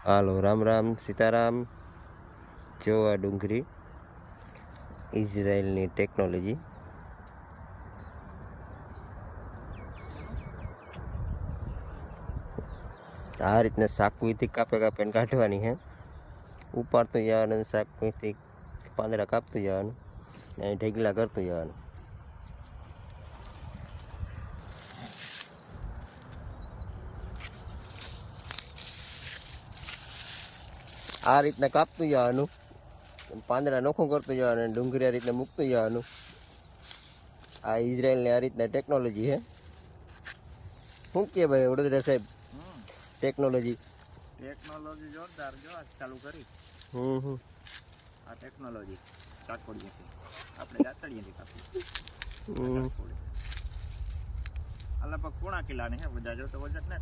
હાલો રામ રામ સીતારામ. જો આ ડુંગળી ઇઝરાયલની ટેકનોલોજી. આ રીતના સાકવીથી કાપે કાપીને કાઢવાની હે. ઉપાડતું જવાનું, સાકવીથી પાંદડા કાપતું જવાનું, અહીં ઢેગલા કરતું જવાનું. આ રીતના કાપતું જવાનું, પાંદડા નોખું કરતું જવાનું, ડુંગળી આ રીતના મૂકતું જવાનું. આ ઇઝરાયલની આ રીતના ટેકનોલોજી છે. શું કે ભાઈ વડોદરા સાહેબ ટેકનોલોજી? ટેકનોલોજી જોરદાર. જો આજ ચાલુ કરી. આ ટેકનોલોજી કાકડીથી આપણે દાતડીએથી કાપી. આલા પર 1.5 કિલાની હે બધા. જો તો વજન ને